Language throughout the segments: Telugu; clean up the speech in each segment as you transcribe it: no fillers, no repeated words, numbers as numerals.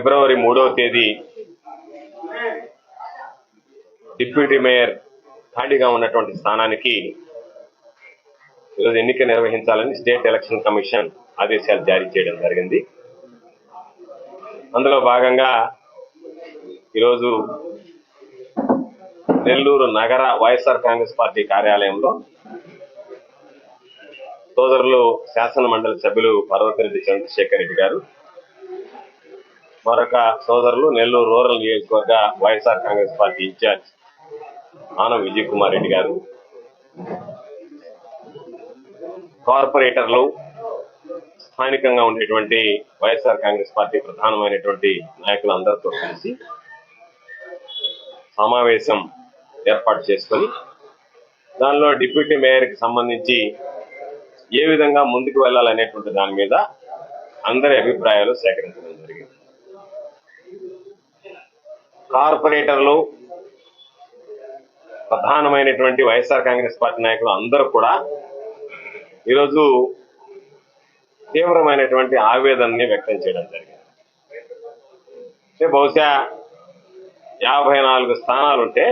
ఫిబ్రవరి 3వ తేదీ డిప్యూటీ మేయర్ ఖాళీగా ఉన్నటువంటి స్థానానికి ఈరోజు ఎన్నిక నిర్వహించాలని స్టేట్ ఎలక్షన్ కమిషన్ ఆదేశాలు జారీ చేయడం జరిగింది. అందులో భాగంగా ఈరోజు నెల్లూరు నగర వైఎస్ఆర్ కాంగ్రెస్ పార్టీ కార్యాలయంలో సోదరులు శాసన మండలి సభ్యులు పర్వతిరెడ్డి చంద్రశేఖర్ రెడ్డి గారు, మరొక సోదరులు నెల్లూరు రూరల్ నియోజకవర్గ వైఎస్ఆర్ కాంగ్రెస్ పార్టీ ఇన్ఛార్జ్ ఆనం విజయ్ కుమార్ రెడ్డి గారు, కార్పొరేటర్లు, స్థానికంగా ఉండేటువంటి వైఎస్ఆర్ కాంగ్రెస్ పార్టీ ప్రధానమైనటువంటి నాయకులందరితో కలిసి సమావేశం ఏర్పాటు చేసుకొని దానిలో డిప్యూటీ మేయర్ కి సంబంధించి ఏ విధంగా ముందుకు వెళ్లాలనేటువంటి దాని మీద అందరి అభిప్రాయాలు సేకరించడం జరిగింది. కార్పొరేటర్లు, ప్రధానమైనటువంటి వైఎస్ఆర్ కాంగ్రెస్ పార్టీ నాయకులు అందరూ కూడా ఈరోజు తీవ్రమైనటువంటి ఆవేదనని వ్యక్తం చేయడం జరిగింది. బహుశా 54 స్థానాలుంటే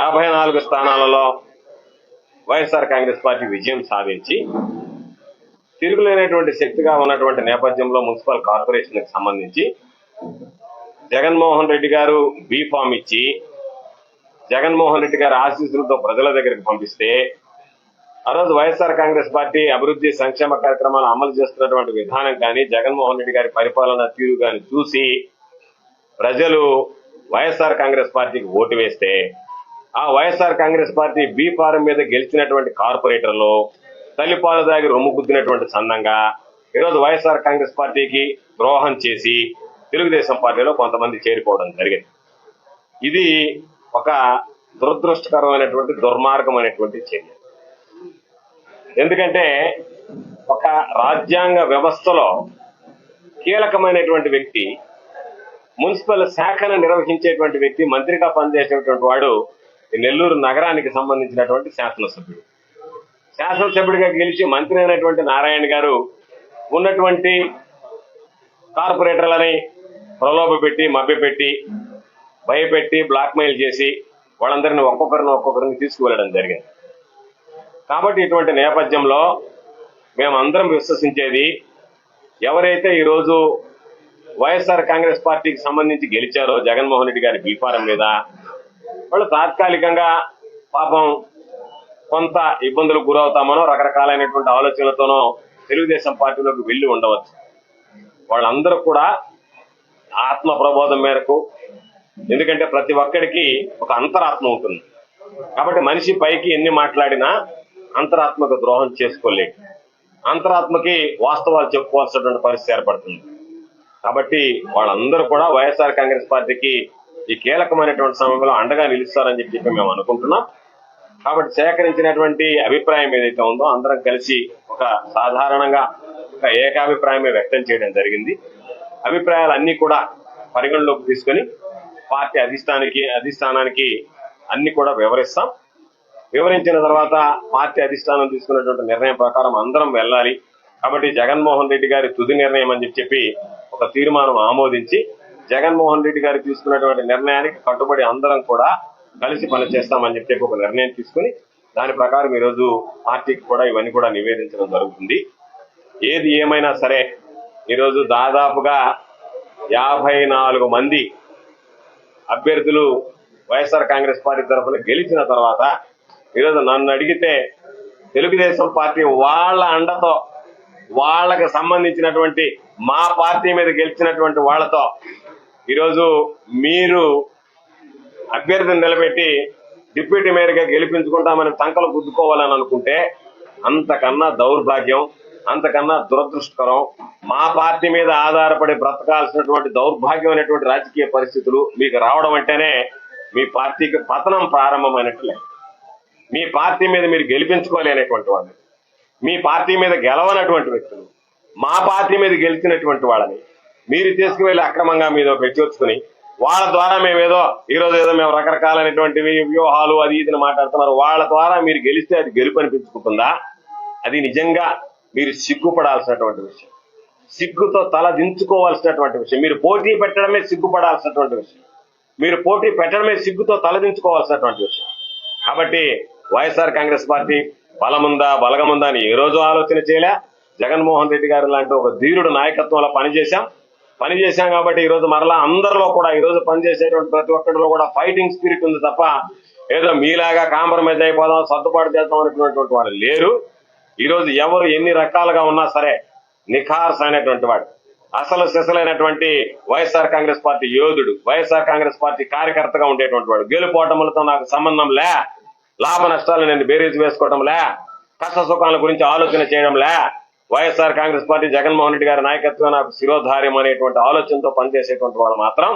54 స్థానాలలో వైఎస్ఆర్ కాంగ్రెస్ పార్టీ విజయం సాధించి తిరుగులేనటువంటి శక్తిగా ఉన్నటువంటి నేపథ్యంలో మున్సిపల్ కార్పొరేషన్ కి సంబంధించి జగన్మోహన్ రెడ్డి గారు బీ ఫామ్ ఇచ్చి జగన్మోహన్ రెడ్డి గారి ఆశీస్సులతో ప్రజల దగ్గరికి పంపిస్తే ఆ రోజు వైఎస్ఆర్ కాంగ్రెస్ పార్టీ అభివృద్ధి సంక్షేమ కార్యక్రమాలు అమలు చేస్తున్నటువంటి విధానం కానీ జగన్మోహన్ రెడ్డి గారి పరిపాలన తీరు కానీ చూసి ప్రజలు వైఎస్ఆర్ కాంగ్రెస్ పార్టీకి ఓటు వేస్తే ఆ YSR Congress party B form మీద గెలిచినటువంటి కార్పొరేటర్లు తల్లిపాలు దాగి రొమ్ము గుద్దినటువంటి సందంగా ఈరోజు వైఎస్ఆర్ కాంగ్రెస్ పార్టీకి ద్రోహం చేసి తెలుగుదేశం పార్టీలో కొంతమంది చేరిపోవడం జరిగింది. ఇది ఒక దురదృష్టకరమైనటువంటి దుర్మార్గమైనటువంటి చర్య. ఎందుకంటే ఒక రాజ్యాంగ వ్యవస్థలో కీలకమైనటువంటి వ్యక్తి, మున్సిపల్ శాఖను నిర్వహించేటువంటి వ్యక్తి, మంత్రిగా పనిచేసేటువంటి వాడు నెల్లూరు నగరానికి సంబంధించినటువంటి శాసనసభ్యుడు. శాసనసభ్యుడిగా గెలిచి మంత్రి అయినటువంటి నారాయణ గారు ఉన్నటువంటి కార్పొరేటర్లని ప్రలోభపెట్టి, మభ్యపెట్టి, భయపెట్టి, బ్లాక్మెయిల్ చేసి వాళ్ళందరినీ ఒక్కొక్కరిని తీసుకువెళ్ళడం జరిగింది. కాబట్టి ఇటువంటి నేపథ్యంలో మేమందరం విశ్వసించేది, ఎవరైతే ఈరోజు వైఎస్ఆర్ కాంగ్రెస్ పార్టీకి సంబంధించి గెలిచారో జగన్మోహన్ రెడ్డి గారి బీఫారం మీద, వాళ్ళు తాత్కాలికంగా పాపం కొంత ఇబ్బందులకు గురవుతామనో రకరకాలైనటువంటి ఆలోచనలతోనో తెలుగుదేశం పార్టీలోకి వెళ్లి ఉండవచ్చు. వాళ్ళందరూ కూడా ఆత్మ ప్రబోధం మేరకు, ఎందుకంటే ప్రతి ఒక్కడికి ఒక అంతరాత్మ ఉంటుంది కాబట్టి మనిషి పైకి ఎన్ని మాట్లాడినా అంతరాత్మకు ద్రోహం చేసుకోలేడు. అంతరాత్మకి వాస్తవాలు చెప్పుకోవాల్సినటువంటి పరిస్థితి ఏర్పడుతుంది. కాబట్టి వాళ్ళందరూ కూడా వైఎస్ఆర్ కాంగ్రెస్ పార్టీకి ఈ కీలకమైనటువంటి సమయంలో అండగా నిలుస్తారని చెప్పి మేము అనుకుంటున్నాం. కాబట్టి సేకరించినటువంటి అభిప్రాయం ఏదైతే ఉందో అందరం కలిసి ఒక సాధారణంగా ఒక ఏకాభిప్రాయమే వ్యక్తం చేయడం జరిగింది. అభిప్రాయాలన్నీ కూడా పరిగణలోకి తీసుకొని పార్టీ అధిష్టానానికి అన్ని కూడా వివరిస్తాం. వివరించిన తర్వాత పార్టీ అధిష్టానం తీసుకున్నటువంటి నిర్ణయం ప్రకారం అందరం వెళ్ళాలి. కాబట్టి జగన్మోహన్ రెడ్డి గారి తుది నిర్ణయం అని చెప్పి ఒక తీర్మానం ఆమోదించి జగన్మోహన్ రెడ్డి గారు తీసుకున్నటువంటి నిర్ణయానికి కట్టుబడి అందరం కూడా కలిసి పనిచేస్తామని చెప్పి ఒక నిర్ణయం తీసుకుని దాని ప్రకారం ఈరోజు పార్టీకి కూడా ఇవన్నీ కూడా నివేదించడం జరుగుతుంది. ఏది ఏమైనా సరే ఈరోజు దాదాపుగా 54 మంది అభ్యర్థులు వైఎస్ఆర్ కాంగ్రెస్ పార్టీ తరఫున గెలిచిన తర్వాత ఈరోజు నన్ను అడిగితే తెలుగుదేశం పార్టీ వాళ్ళ అండతో, వాళ్ళకి సంబంధించినటువంటి మా పార్టీ మీద గెలిచినటువంటి వాళ్లతో ఈరోజు మీరు అభ్యర్థిని నిలబెట్టి డిప్యూటీ మేయర్ గా గెలిపించుకుంటామని సంకలు గుద్దుకోవాలని అనుకుంటే అంతకన్నా దౌర్భాగ్యం, అంతకన్నా దురదృష్టకరం. మా పార్టీ మీద ఆధారపడి బ్రతకాల్సినటువంటి దౌర్భాగ్యమైనటువంటి రాజకీయ పరిస్థితులు మీకు రావడం అంటేనే మీ పార్టీకి పతనం ప్రారంభమైనట్లే. మీ పార్టీ మీద మీరు గెలిపించుకోలేనటువంటి వాళ్ళు, మీ పార్టీ మీద గెలవనటువంటి వ్యక్తులు మా పార్టీ మీద గెలిచినటువంటి వాళ్ళని మీరు తీసుకువెళ్లి అక్రమంగా మీద పెట్టొచ్చుకుని వాళ్ళ ద్వారా మేమేదో ఈరోజు ఏదో మేము రకరకాలైనటువంటి వ్యూహాలు అది ఇది మాట్లాడుతున్నారు. వాళ్ళ ద్వారా మీరు గెలిస్తే అది గెలుపు అనిపించుకుంటుందా? అది నిజంగా మీరు సిగ్గుపడాల్సినటువంటి విషయం. సిగ్గుతో తల దించుకోవాల్సినటువంటి విషయం. మీరు పోటీ పెట్టడమే సిగ్గుపడాల్సినటువంటి విషయం. మీరు పోటీ పెట్టడమే సిగ్గుతో తలదించుకోవాల్సినటువంటి విషయం. కాబట్టి వైఎస్ఆర్ కాంగ్రెస్ పార్టీ బలముందా బలగముందా అని ఏ రోజు ఆలోచన చేయలే. జగన్మోహన్ రెడ్డి గారు లాంటి ఒక ధీరుడు నాయకత్వంలో పనిచేశాం కాబట్టి ఈ రోజు మరలా అందరిలో కూడా ఈ రోజు పనిచేసేటువంటి ప్రతి ఒక్కరిలో కూడా ఫైటింగ్ స్పిరిట్ ఉంది తప్ప ఏదో మీలాగా కాంప్రమైజ్ అయిపోదాం, సర్దుబాటు చేద్దాం అనుకున్నటువంటి వాడు లేరు. ఈ రోజు ఎవరు ఎన్ని రకాలుగా ఉన్నా సరే నిఖార్స్ అయినటువంటి వాడు, అసలు సిసలైనటువంటి వైఎస్ఆర్ కాంగ్రెస్ పార్టీ యోధుడు, వైఎస్ఆర్ కాంగ్రెస్ పార్టీ కార్యకర్తగా ఉండేటువంటి వాడు. గెలుపోవటములతో నాకు సంబంధం లే, లాభ నష్టాలు నేను బేరీజు వేసుకోవటం లే, కష్ట సుఖాల గురించి ఆలోచన చేయడం లే. వైఎస్ఆర్ కాంగ్రెస్ పార్టీ జగన్మోహన్ రెడ్డి గారి నాయకత్వం నాకు శిరోధార్యం అనేటువంటి ఆలోచనతో పనిచేసేటువంటి వాళ్ళు మాత్రం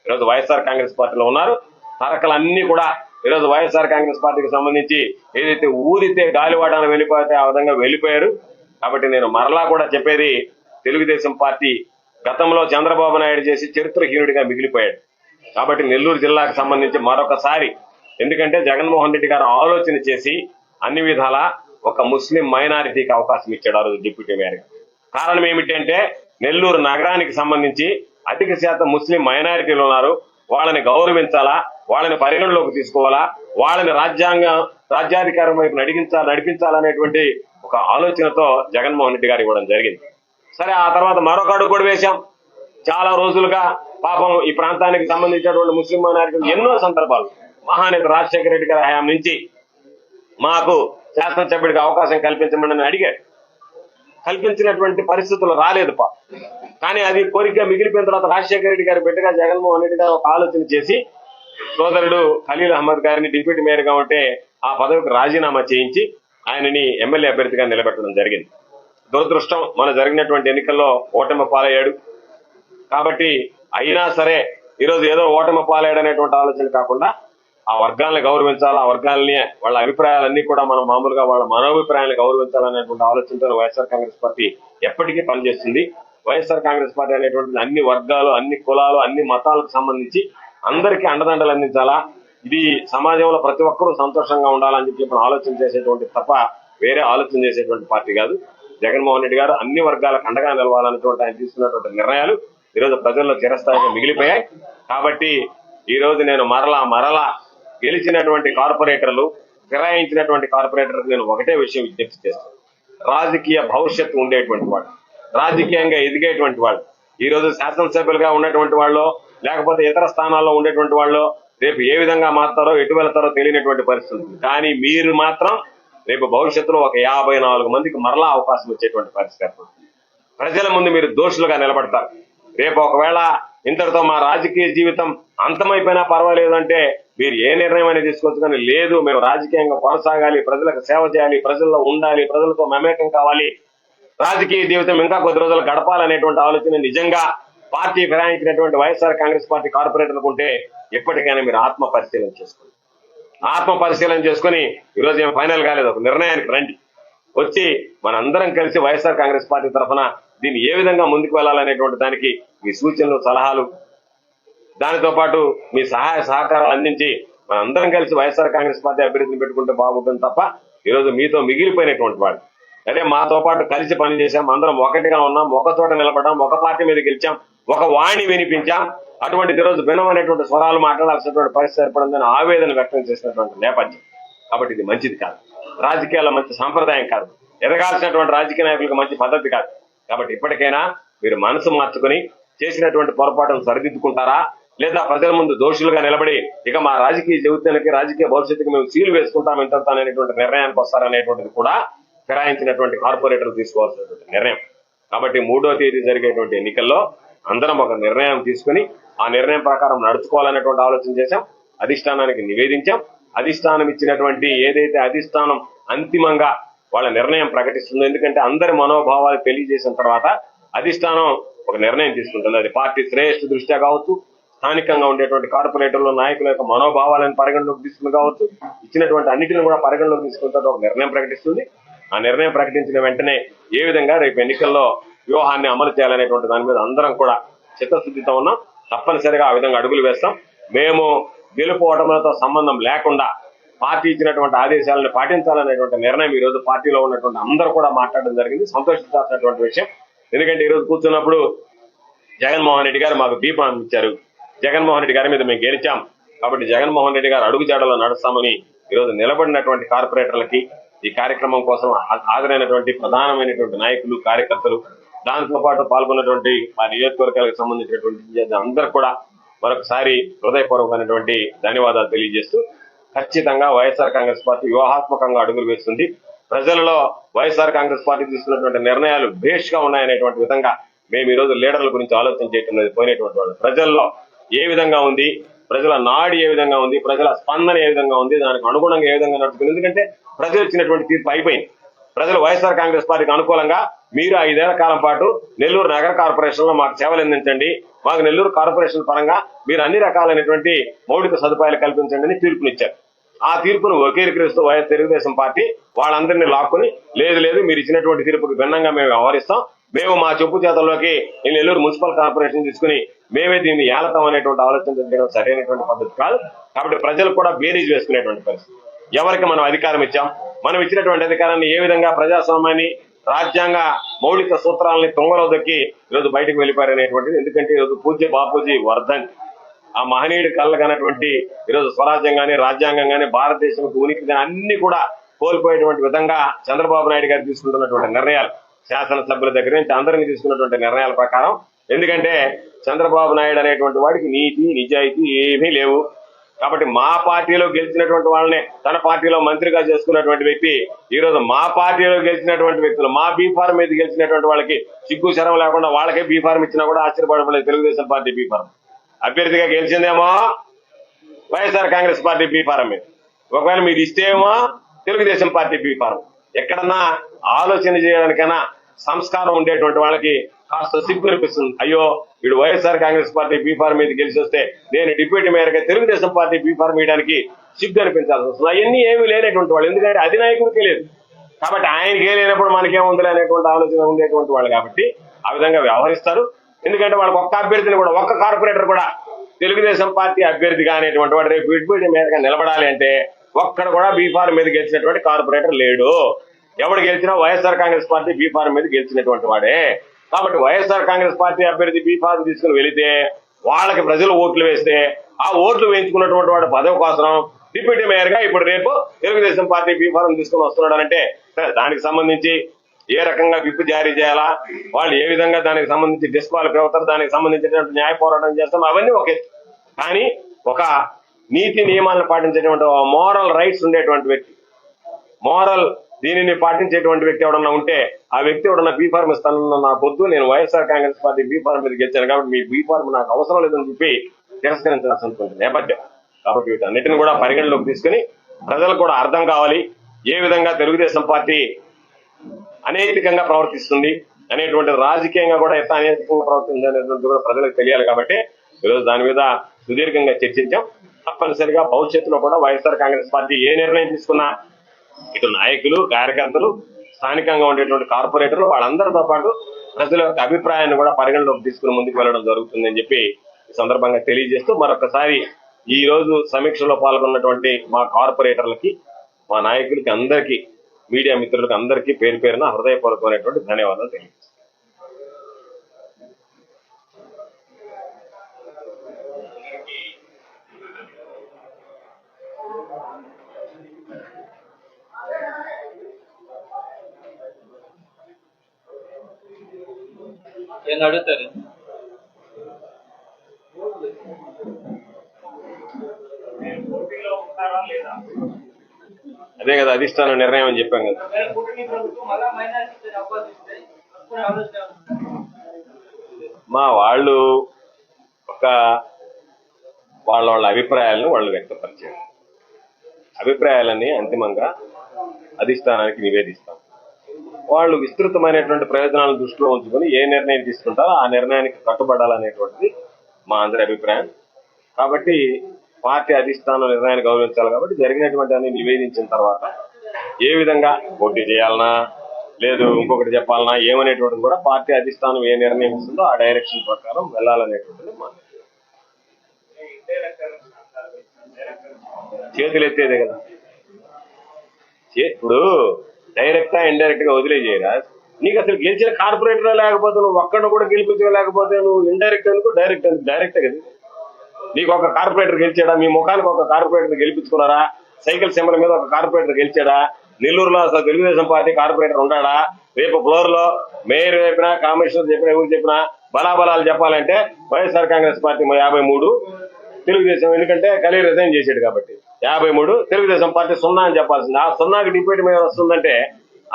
ఈరోజు వైఎస్ఆర్ కాంగ్రెస్ పార్టీలో ఉన్నారు. తరకలన్నీ కూడా ఈరోజు వైఎస్ఆర్ కాంగ్రెస్ పార్టీకి సంబంధించి ఏదైతే ఊరితే గాలివాటాన్ని వెళ్ళిపోతే ఆ విధంగా వెళ్ళిపోయారు. కాబట్టి నేను మరలా కూడా చెప్పేది, తెలుగుదేశం పార్టీ గతంలో చంద్రబాబు నాయుడు చేసి చరిత్రహీనుడిగా మిగిలిపోయాడు. కాబట్టి నెల్లూరు జిల్లాకు సంబంధించి మరొకసారి, ఎందుకంటే జగన్మోహన్ రెడ్డి గారు ఆలోచన చేసి అన్ని విధాల ఒక ముస్లిం మైనారిటీకి అవకాశం ఇచ్చాడు ఆ రోజు డిప్యూటీ మేయర్. కారణం ఏమిటంటే నెల్లూరు నగరానికి సంబంధించి అధిక శాతం ముస్లిం మైనారిటీలు ఉన్నారు. వాళ్ళని గౌరవించాలా, వాళ్ళని పరిగణలోకి తీసుకోవాలా, వాళ్ళని రాజ్యాధికారం వైపు నడిపించాలనేటువంటి ఒక ఆలోచనతో జగన్మోహన్ రెడ్డి గారు ఇవ్వడం జరిగింది. సరే, ఆ తర్వాత మరొక అడుగు కూడా వేశాం. చాలా రోజులుగా పాపం ఈ ప్రాంతానికి సంబంధించినటువంటి ముస్లిం మైనారిటీలు ఎన్నో సందర్భాలు మహానేత రాజశేఖర రెడ్డి గారి హయాం నుంచి మాకు శాసనసభ్యుడికి అవకాశం కల్పించమని అడిగాడు. కల్పించినటువంటి పరిస్థితులు రాలేదు కానీ అది కోరిక మిగిలిపోయిన తర్వాత రాజశేఖర రెడ్డి గారి బిడ్డగా జగన్మోహన్ రెడ్డి గారు ఒక ఆలోచన చేసి సోదరుడు ఖలీల్ అహ్మద్ గారిని డిప్యూటీ మేయర్ గా ఉంటే ఆ పదవికి రాజీనామా చేయించి ఆయనని ఎమ్మెల్యే అభ్యర్థిగా నిలబెట్టడం జరిగింది. దురదృష్టం, మన జరిగినటువంటి ఎన్నికల్లో ఓటమి పాలయ్యాడు. కాబట్టి అయినా సరే ఈరోజు ఏదో ఓటమి పాలయ్యాడనేటువంటి ఆలోచన కాకుండా ఆ వర్గాలను గౌరవించాలి, ఆ వర్గాలని వాళ్ళ అభిప్రాయాలన్నీ కూడా మనం మామూలుగా వాళ్ళ మనోభిప్రాయాలను గౌరవించాలనేటువంటి ఆలోచనతో వైఎస్ఆర్ కాంగ్రెస్ పార్టీ ఎప్పటికీ పనిచేస్తుంది. వైఎస్ఆర్ కాంగ్రెస్ పార్టీ అనేటువంటి అన్ని వర్గాలు, అన్ని కులాలు, అన్ని మతాలకు సంబంధించి అందరికీ అండదండలు అందించాలా, ఇది సమాజంలో ప్రతి ఒక్కరూ సంతోషంగా ఉండాలని చెప్పి ఆలోచన చేసేటువంటి తప్ప వేరే ఆలోచన చేసేటువంటి పార్టీ కాదు. జగన్మోహన్ రెడ్డి గారు అన్ని వర్గాలకు అండగా నిలవాలనేటువంటి ఆయన తీసుకున్నటువంటి నిర్ణయాలు ఈరోజు ప్రజల్లో చిరస్థాయిగా మిగిలిపోయాయి. కాబట్టి ఈ రోజు నేను మరలా గెలిచినటువంటి కార్పొరేటర్లు, ఫిరాయించినటువంటి కార్పొరేటర్లకు నేను ఒకటే విషయం విజ్ఞప్తి చేస్తాను. రాజకీయ భవిష్యత్తు ఉండేటువంటి వాడు, రాజకీయంగా ఎదిగేటువంటి వాడు, ఈ రోజు శాసనసభ్యులుగా ఉన్నటువంటి వాళ్ళు లేకపోతే ఇతర స్థానాల్లో ఉండేటువంటి వాళ్ళు రేపు ఏ విధంగా మారుతారో ఎటు వెళ్తారో తెలియనటువంటి పరిస్థితి. కానీ మీరు మాత్రం రేపు భవిష్యత్తులో ఒక 54 మందికి మరలా అవకాశం వచ్చేటువంటి పరిస్థితి ఏర్పడుతుంది. ప్రజల ముందు మీరు దోషులుగా నిలబడతారు. రేపు ఒకవేళ ఇంతటితో మా రాజకీయ జీవితం అంతమైపోయినా పర్వాలేదు అంటే మీరు ఏ నిర్ణయం అనేది తీసుకోవచ్చు. కానీ లేదు, మేము రాజకీయంగా కొనసాగాలి, ప్రజలకు సేవ చేయాలి, ప్రజల్లో ఉండాలి, ప్రజలతో మమేకం కావాలి, రాజకీయ జీవితం ఇంకా కొద్ది రోజులు గడపాలనేటువంటి ఆలోచన నిజంగా పార్టీ ఫిరాయించినటువంటి వైఎస్ఆర్ కాంగ్రెస్ పార్టీ కార్పొరేటర్లకు ఉంటే ఎప్పటికైనా మీరు ఆత్మ పరిశీలన చేసుకుని ఈరోజు ఏం ఫైనల్ కాలేదు, ఒక నిర్ణయానికి రండి. వచ్చి మనందరం కలిసి వైఎస్ఆర్ కాంగ్రెస్ పార్టీ తరఫున దీన్ని ఏ విధంగా ముందుకు వెళ్లాలనేటువంటి దానికి మీ సూచనలు, సలహాలు, దానితో పాటు మీ సహాయ సహకారాలు అందించి మనందరం కలిసి వైఎస్ఆర్ కాంగ్రెస్ పార్టీ అభివృద్ధిని పెట్టుకుంటే బాగుంటుంది తప్ప ఈరోజు మీతో మిగిలిపోయినటువంటి వాడు అంటే మాతో పాటు కలిసి పనిచేశాం, అందరం ఒకటిగా ఉన్నాం, ఒక చోట నిలబడ్డాం, ఒక పార్టీ మీద గెలిచాం, ఒక వాణి వినిపించాం. అటువంటి ఈరోజు భిన్నమైనటువంటి స్వరాలు మాట్లాడాల్సినటువంటి పరిస్థితి ఏర్పడిందని ఆవేదన వ్యక్తం చేసినటువంటి నేపథ్యం. కాబట్టి ఇది మంచిది కాదు, రాజకీయాల్లో మంచి సాంప్రదాయం కాదు, ఎదగాల్సినటువంటి రాజకీయ నాయకులకు మంచి పద్ధతి కాదు. కాబట్టి ఇప్పటికైనా మీరు మనసు మార్చుకుని చేసినటువంటి పొరపాటును సరిదిద్దుకుంటారా, లేదా ప్రజల ముందు దోషులుగా నిలబడి ఇక మా రాజకీయ జీవితానికి, రాజకీయ భవిష్యత్తుకి మేము సీలు వేసుకుంటాం ఇంతనేటువంటి నిర్ణయానికి వస్తారనేటువంటిది కూడా ఫిరాయించినటువంటి కార్పొరేటర్లు తీసుకోవాల్సినటువంటి నిర్ణయం. కాబట్టి 3వ తేదీ జరిగేటువంటి ఎన్నికల్లో అందరం ఒక నిర్ణయం తీసుకుని ఆ నిర్ణయం ప్రకారం నడుచుకోవాలనేటువంటి ఆలోచన చేశాం. అధిష్టానానికి నివేదించాం. అధిష్టానం ఇచ్చినటువంటి ఏదైతే అధిష్టానం అంతిమంగా వాళ్ళ నిర్ణయం ప్రకటిస్తుందో, ఎందుకంటే అందరి మనోభావాలు తెలియజేసిన తర్వాత అధిష్టానం ఒక నిర్ణయం తీసుకుంటుంది. అది పార్టీ శ్రేయస్సు దృష్ట్యా కావచ్చు, స్థానికంగా ఉండేటువంటి కార్పొరేటర్ల నాయకుల యొక్క మనోభావాలను పరిగణలోకి తీసుకుని కావచ్చు, ఇచ్చినటువంటి అన్నిటిని కూడా పరిగణలోకి తీసుకుంటే ఒక నిర్ణయం ప్రకటిస్తుంది. ఆ నిర్ణయం ప్రకటించిన వెంటనే ఏ విధంగా రేపు ఎన్నికల్లో వ్యూహాన్ని అమలు చేయాలనేటువంటి దాని మీద అందరం కూడా చిత్తశుద్ధితో ఉన్నాం. తప్పనిసరిగా ఆ విధంగా అడుగులు వేస్తాం. మేము గెలుపోవడంతో సంబంధం లేకుండా పార్టీ ఇచ్చినటువంటి ఆదేశాలను పాటించాలనేటువంటి నిర్ణయం ఈ రోజు పార్టీలో ఉన్నటువంటి అందరూ కూడా మాట్లాడడం జరిగింది. సంతోషించాల్సినటువంటి విషయం. ఎందుకంటే ఈరోజు కూర్చున్నప్పుడు జగన్మోహన్ రెడ్డి గారు మాకు దీపం ఇచ్చారు. జగన్మోహన్ రెడ్డి గారి మీద మేము గెలిచాం కాబట్టి జగన్మోహన్ రెడ్డి గారు అడుగుజాడలో నడుస్తామని ఈరోజు నిలబడినటువంటి కార్పొరేటర్లకి ఈ కార్యక్రమం కోసం హాజరైనటువంటి ప్రధానమైనటువంటి నాయకులు, కార్యకర్తలు, దాంతో పాటు పాల్గొన్నటువంటి మా నియోజకవర్గాలకు సంబంధించినటువంటి అందరూ కూడా మరొకసారి హృదయపూర్వకమైనటువంటి ధన్యవాదాలు తెలియజేస్తూ, ఖచ్చితంగా వైఎస్ఆర్ కాంగ్రెస్ పార్టీ వ్యూహాత్మకంగా అడుగులు వేస్తుంది. ప్రజలలో వైఎస్ఆర్ కాంగ్రెస్ పార్టీ తీసుకున్నటువంటి నిర్ణయాలు భేష్ గా ఉన్నాయనేటువంటి విధంగా మేము ఈ రోజు లీడర్ల గురించి ఆలోచన చేయటం లేదు. పోయినటువంటి వాళ్ళు ప్రజల్లో ఏ విధంగా ఉంది, ప్రజల నాడి ఏ విధంగా ఉంది, ప్రజల స్పందన ఏ విధంగా ఉంది, దానికి అనుగుణంగా ఏ విధంగా నడుచుకుంది. ఎందుకంటే ప్రజలు ఇచ్చినటువంటి తీర్పు అయిపోయింది. ప్రజలు వైఎస్ఆర్ కాంగ్రెస్ పార్టీకి అనుకూలంగా మీరు 5 ఏళ్ల కాలం పాటు నెల్లూరు నగర కార్పొరేషన్ లో మాకు సేవలు అందించండి, మాకు నెల్లూరు కార్పొరేషన్ పరంగా మీరు అన్ని రకాలైనటువంటి మౌలిక సదుపాయాలు కల్పించండి అని తీర్పునిచ్చారు. ఆ తీర్పును వకీకరిస్తూ తెలుగుదేశం పార్టీ వాళ్ళందరినీ లాక్కుని లేదు మీరు ఇచ్చినటువంటి తీర్పుకు భిన్నంగా మేము వ్యవహరిస్తాం, మేము మా చెప్పు చేతల్లోకి ఈ నెల్లూరు మున్సిపల్ కార్పొరేషన్ తీసుకుని మేమే దీన్ని ఏలతాం అనేటువంటి ఆలోచన చేయడం సరైనటువంటి పద్ధతి కాదు. కాబట్టి ప్రజలు కూడా బేరీజ్ వేసుకునేటువంటి పరిస్థితి. ఎవరికి మనం అధికారం ఇచ్చాం, మనం ఇచ్చినటువంటి అధికారాన్ని ఏ విధంగా ప్రజాస్వామ్యాన్ని, రాజ్యాంగ మౌలిక సూత్రాలని తుంగలో దొక్కి ఈరోజు బయటకు వెళ్ళిపోయారు అనేటువంటిది. ఎందుకంటే ఈరోజు పూజ్య బాపూజీ వర్ధన్, ఆ మహనీయుడి కళ్ళగానటువంటి ఈరోజు స్వరాజ్యం గానీ, రాజ్యాంగం గానీ, భారతదేశం ఉనికి కానీ అన్ని కూడా కోల్పోయేటువంటి విధంగా చంద్రబాబు నాయుడు గారు తీసుకుంటున్నటువంటి నిర్ణయాలు, శాసనసభ్యుల దగ్గర నుంచి అందరినీ తీసుకున్నటువంటి నిర్ణయాల ప్రకారం, ఎందుకంటే చంద్రబాబు నాయుడు అనేటువంటి వాడికి నీతి నిజాయితీ ఏమీ లేవు. కాబట్టి మా పార్టీలో గెలిచినటువంటి వాళ్ళని తన పార్టీలో మంత్రిగా చేసుకున్నటువంటి వ్యక్తి ఈ రోజు మా పార్టీలో గెలిచినటువంటి వ్యక్తులు, మా బీఫార్మ్ మీద గెలిచినటువంటి వాళ్ళకి సిగ్గు శరం లేకుండా వాళ్ళకే బీఫార్మ్ ఇచ్చినా కూడా ఆశ్చర్యపడలేదు. తెలుగుదేశం పార్టీ బీఫార్మ్ అభ్యర్థిగా గెలిచిందేమో వైఎస్ఆర్ కాంగ్రెస్ పార్టీ బీఫార్మ్ మీద, ఒకవేళ మీరు ఇస్తేమో తెలుగుదేశం పార్టీ బీఫార్మ్. ఎక్కడన్నా ఆలోచన చేయడానికైనా సంస్కారం ఉండేటువంటి వాళ్ళకి కాస్త సిగ్గు అనిపిస్తుంది. అయ్యో వీడు వైఎస్ఆర్ కాంగ్రెస్ పార్టీ బీఫార్మ్ మీద గెలిచి వస్తే నేను డిప్యూటీ మేయర్ గా తెలుగుదేశం పార్టీ బీఫార్మ్ వేయడానికి సిగ్గు అనిపించాల్సి వస్తుంది. అవన్నీ ఏమీ లేనటువంటి వాళ్ళు, ఎందుకంటే అధినాయకుడికే లేదు కాబట్టి ఆయనకే లేనప్పుడు మనకేముంది అనేటువంటి ఆలోచన ఉండేటువంటి వాళ్ళు కాబట్టి ఆ విధంగా వ్యవహరిస్తారు. ఎందుకంటే వాళ్ళకి ఒక్క అభ్యర్థిని కూడా, ఒక్క కార్పొరేటర్ కూడా తెలుగుదేశం పార్టీ అభ్యర్థిగా అనేటువంటి వాడు రేపు డిప్యూటీ మేయర్ గా నిలబడాలి అంటే ఒక్కడ కూడా బీఫార్మ్ మీద గెలిచినటువంటి కార్పొరేటర్ లేడు. ఎవడు గెలిచినా వైఎస్ఆర్ కాంగ్రెస్ పార్టీ బీఫార్మ్ మీద గెలిచినటువంటి వాడే. కాబట్టి వైఎస్ఆర్ కాంగ్రెస్ పార్టీ అభ్యర్థి బీఫార్మ్ తీసుకుని వెళితే వాళ్ళకి ప్రజలు ఓట్లు వేస్తే ఆ ఓట్లు వేయించుకున్నటువంటి వాడు పదవి కోసం డిప్యూటీ మేయర్ గా ఇప్పుడు రేపు తెలుగుదేశం పార్టీ బీఫార్మ్ తీసుకుని వస్తున్నాడు అంటే దానికి సంబంధించి ఏ రకంగా విప్ జారీ చేయాలా, వాళ్ళు ఏ విధంగా దానికి సంబంధించి డిస్క్వాలిఫై అవుతారు, దానికి సంబంధించినటువంటి న్యాయ పోరాటం చేస్తాం, అవన్నీ ఒకే. కానీ ఒక నీతి నియమాలను పాటించేటువంటి మోరల్ రైట్స్ ఉండేటువంటి వ్యక్తి, మోరల్ దీనిని పాటించేటువంటి వ్యక్తి ఎవడన్నా ఉంటే ఆ వ్యక్తి ఎవడన్నా బీఫార్మ్ ఇస్తానన్న నాకు వద్దు, నేను వైఎస్ఆర్ కాంగ్రెస్ పార్టీ బీఫార్మ్ మీద గెలిచాను కాబట్టి మీ బీఫార్మ్ నాకు అవసరం లేదని చెప్పి తిరస్కరించాల్సినటువంటి నేపథ్యం. కాబట్టి వీటన్నిటిని కూడా పరిగణలోకి తీసుకుని ప్రజలకు కూడా అర్థం కావాలి ఏ విధంగా తెలుగుదేశం పార్టీ అనైతికంగా ప్రవర్తిస్తుంది అనేటువంటి, రాజకీయంగా కూడా ఎంత అనైతికంగా ప్రవర్తిస్తుంది అనేటువంటి కూడా ప్రజలకు తెలియాలి. కాబట్టి ఈరోజు దాని మీద సుదీర్ఘంగా చర్చించాం. తప్పనిసరిగా భవిష్యత్తులో కూడా వైఎస్ఆర్ కాంగ్రెస్ పార్టీ ఏ నిర్ణయం తీసుకున్నా ఇటు నాయకులు, కార్యకర్తలు, స్థానికంగా ఉండేటువంటి కార్పొరేటర్లు వాళ్ళందరితో పాటు ప్రజల యొక్క అభిప్రాయాన్ని కూడా పరిగణలోకి తీసుకుని ముందుకు వెళ్ళడం జరుగుతుందని చెప్పి ఈ సందర్భంగా తెలియజేస్తూ, మరొకసారి ఈ రోజు సమీక్షలో పాల్గొన్నటువంటి మా కార్పొరేటర్లకి, మా నాయకులకి అందరికీ, మీడియా మిత్రులకు అందరికీ పేరు పేరున హృదయపూర్వకమైనటువంటి ధన్యవాదాలు తెలియజేస్తాను. ఏం అడుగుతారు? అదే కదా అధిష్టానం నిర్ణయం అని చెప్పాం కదా. మా వాళ్ళు ఒక వాళ్ళ అభిప్రాయాలను వాళ్ళు వ్యక్తపరిచారు. అభిప్రాయాలన్నీ అంతిమంగా అధిష్టానానికి నివేదిస్తాం. వాళ్ళు విస్తృతమైనటువంటి ప్రయోజనాలను దృష్టిలో ఉంచుకొని ఏ నిర్ణయం తీసుకుంటారో ఆ నిర్ణయానికి కట్టుబడాలనేటువంటిది మా అందరి అభిప్రాయం. కాబట్టి పార్టీ అధిష్టానం నిర్ణయాన్ని గౌరవించాలి. కాబట్టి జరిగినటువంటి అన్ని నివేదించిన తర్వాత ఏ విధంగా పోటీ చేయాలన్నా లేదు ఇంకొకటి చెప్పాలన్నా ఏమనేటువంటిది కూడా పార్టీ అధిష్టానం ఏ నిర్ణయం ఇస్తుందో ఆ డైరెక్షన్ ప్రకారం వెళ్ళాలనేటువంటిది మా చేతులు ఎత్తేదే కదా. ఇప్పుడు డైరెక్టా ఇండైరెక్ట్ గా వదిలేయరా, నీకు అసలు గెలిచిన కార్పొరేటర్ లేకపోతే నువ్వు ఒక్కడిని కూడా గెలిపించలేకపోతే నువ్వు ఇండైరెక్ట్ అనుకో డైరెక్ట్ కదా. నీకు ఒక కార్పొరేటర్ గెలిచాడా, మీ ముఖానికి ఒక కార్పొరేటర్ గెలిపించుకున్నారా, సైకిల్ సింబల్ మీద ఒక కార్పొరేటర్ గెలిచాడా, నెల్లూరులో అసలు తెలుగుదేశం పార్టీ కార్పొరేటర్ ఉన్నాడా, రేపు ఫ్లోర్ లో మేయర్ చెప్పినా కమిషనర్ చెప్పినా ఎవరు చెప్పినా బలాబలాలు చెప్పాలంటే వైఎస్ఆర్ కాంగ్రెస్ పార్టీ 53, తెలుగుదేశం, ఎందుకంటే ఖలీల్ రిజైన్ చేసాడు కాబట్టి 53, తెలుగుదేశం పార్టీ 0 అని చెప్పాల్సింది. ఆ 0కి డిబేట్ మీద వస్తుందంటే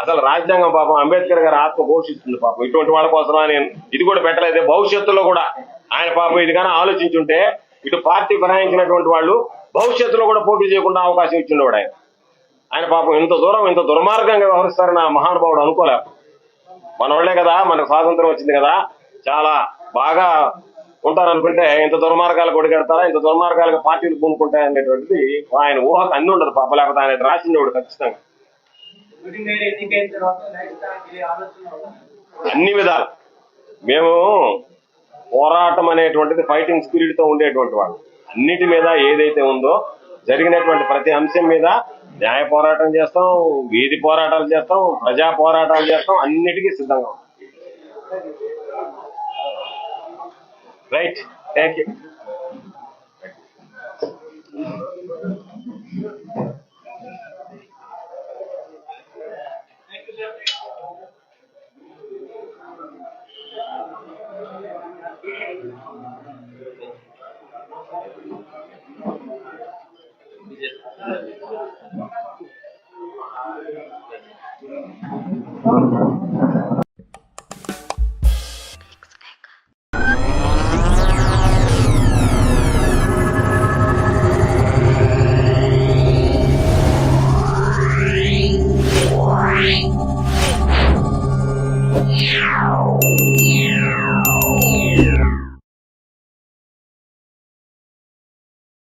అసలు రాజ్యాంగం పాపం అంబేద్కర్ గారు ఆత్మ పోషిస్తుంది పాపం. ఇటువంటి వాళ్ళ కోసం నేను ఇది కూడా పెట్టలేదు. భవిష్యత్తులో కూడా ఆయన పాపం ఇది కానీ ఆలోచించుంటే ఇటు పార్టీ బనాయించినటువంటి వాళ్ళు భవిష్యత్తులో కూడా పోటీ చేయకుండా అవకాశం ఇచ్చిండేవాడు ఆయన పాపం ఇంత దూరం ఇంత దుర్మార్గంగా వ్యవహరిస్తారని ఆ మహానుభావుడు అనుకోలే. మన వాళ్ళే కదా, మనకు స్వాతంత్రం వచ్చింది కదా, చాలా బాగా ఉంటారనుకుంటే ఇంత దుర్మార్గాలు కొడిగడతారా, ఇంత దుర్మార్గాలకు పార్టీలు పూనుకుంటాయనేటువంటిది ఆయన ఊహకు అన్ని ఉండదు పాప. లేకపోతే ఆయన రాసిండేవాడు ఖచ్చితంగా అన్ని విధాలు. మేము పోరాటం అనేటువంటిది ఫైటింగ్ స్పిరిట్ తో ఉండేటువంటి వాళ్ళు. అన్నిటి మీద ఏదైతే ఉందో జరిగినటువంటి ప్రతి అంశం మీద న్యాయ పోరాటం చేస్తాం, వీధి పోరాటాలు చేస్తాం, ప్రజా పోరాటాలు చేస్తాం, అన్నిటికీ సిద్ధంగా ఉంటాం. Right, thank you. Wow.